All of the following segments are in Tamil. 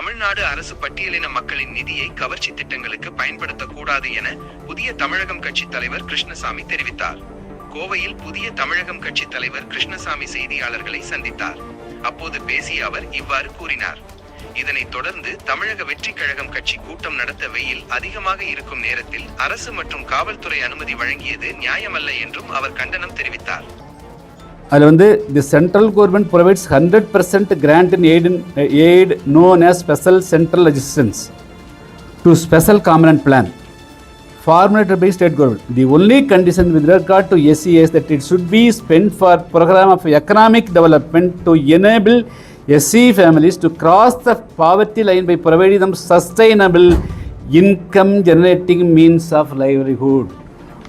தமிழ்நாடு அரசு பட்டியலின மக்களின் நிதியை கவர்ச்சி திட்டங்களுக்கு பயன்படுத்தக்கூடாது என புதிய தமிழகம் கட்சி தலைவர் கிருஷ்ணசாமி தெரிவித்தார். கோவையில் புதிய தமிழகம் கட்சி தலைவர் கிருஷ்ணசாமி செய்தியாளர்களை சந்தித்தார். அப்போது பேசிய அவர் இவ்வாறு கூறினார். இதனைத் தொடர்ந்து தமிழக வெற்றி கழகம் கட்சி கூட்டம் நடத்த வெயில் அதிகமாக இருக்கும் நேரத்தில் அரசு மற்றும் காவல்துறை அனுமதி வழங்கியது நியாயமல்ல என்றும் அவர் கண்டனம் தெரிவித்தார். அதில் வந்து தி central government provides 100% grant in aid known as special central assistance to special component plan formulated by state government. The only condition with regard to SC is that it should be spent for program of economic development to enable SC families to cross the poverty line by providing them sustainable income generating means of livelihood.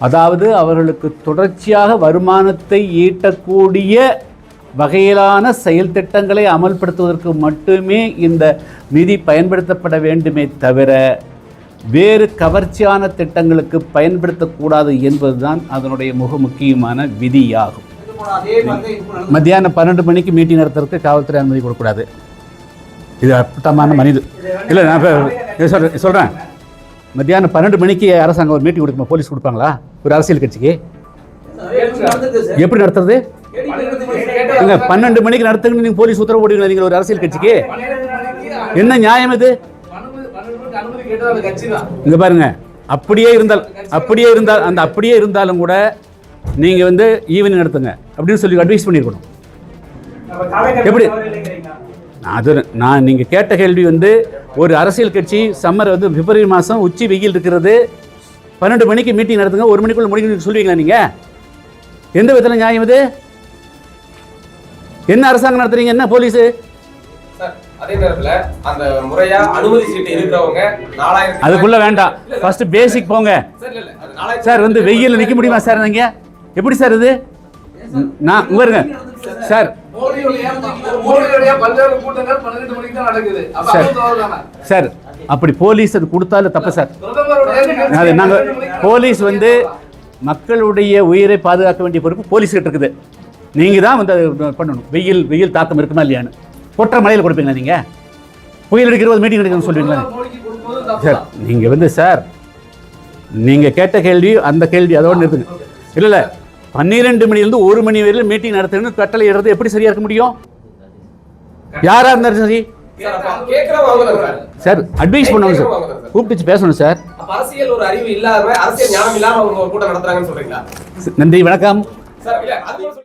அதாவது அவர்களுக்கு தொடர்ச்சியாக வருமானத்தை ஈட்டக்கூடிய வகையிலான செயல் திட்டங்களை அமல்படுத்துவதற்கு மட்டுமே இந்த நிதி பயன்படுத்தப்பட வேண்டுமே தவிர வேறு கவர்ச்சியான திட்டங்களுக்கு பயன்படுத்தக்கூடாது என்பதுதான் அதனுடைய முக்கியமான விதியாகும். மத்தியானம் 12 மணிக்கு மீட்டிங் நடத்துறதுக்கு காவல்துறை அனுமதி கொடுக்கக்கூடாது. இது அற்புதமான மனித இல்லை. நான் சொல்கிறேன், மத்தியானம் 12 மணிக்கு அரசாங்கம் ஒரு மீட்டிங் கொடுக்குமா? போலீஸ் கொடுப்பாங்களா ஒரு அரசியல் கட்சிக்கு? எப்படி நடத்துறது? 12 மணிக்கு நடத்துங்க நீங்கள் போலீஸ் உத்தரவு போடுவீங்களா நீங்கள் ஒரு அரசியல் கட்சிக்கு? என்ன நியாயம் இது? இங்க பாருங்க, அப்படியே இருந்தாலும் கூட நீங்க வந்து ஈவினிங் நடத்துங்க அப்படின்னு சொல்லி அட்வைஸ் பண்ணியிருக்கணும். எப்படி? அது நான் நீங்கள் கேட்ட கேள்வி வந்து ஒரு அரசியல் கட்சி சம்மர் வந்து பிப்ரவரி மாதம் உச்சி வெயில் இருக்கிறது, 12 மணிக்கு மீட்டிங் நடத்துங்க, 1 மணிக்குள்ள முடிக்கணும்னு சொல்லுவீங்களா நீங்கள்? எந்த விதத்தில் நியாயம் இது? என்ன அரசாங்கம் நடத்துறீங்க? என்ன போலீஸு? அதே நேரத்துல அந்த முறையா அனுமதி சீட்டு இருக்கிறவங்க 4000 அதுக்குள்ள வேண்டாம். ஃபர்ஸ்ட் பேசிக் போங்க சார். வந்து வெயில்ல நிக்க முடியுமா சார்? நீங்க எப்படி சார் இது? நான் பாருங்க சார், சார் அப்படி போலீஸ் அது கொடுத்தாலும் தப்பு சார். நாங்கள் போலீஸ் வந்து மக்களுடைய உயிரை பாதுகாக்க வேண்டிய பொறுப்பு போலீஸ் கிட்ட இருக்குது. நீங்க தான் வந்து பண்ணணும். வெயில் தாக்கம் இருக்குமா இல்லையான்னு கொற்ற மலையில் கொடுப்பீங்களா? நீங்கள் புயல் அடிக்கிற மீட்டிங் எடுக்கணும்னு சொல்லுவீங்களா சார்? நீங்கள் வந்து சார் நீங்கள் கேட்ட கேள்வி அந்த கேள்வி அதோடு நிறுத்துங்க. இல்லை 12 மணிலேருந்து 1 மணி வரையில் மீட்டிங் நடத்துன்னு கட்டளை இடுறது எப்படி சரியா இருக்க முடியும்? யாரா இருந்தாலும் சரி சார் அட்வைஸ் பண்ணுவாங்க சார், கூப்பிட்டு பேசணும் சார். அரசியல் ஒரு அறிவு இல்லாம அரசியல் ஞானம் இல்லாம அவங்க கூட்டம் நடத்துறாங்கன்னு சொல்றீங்களா? நன்றி, வணக்கம்.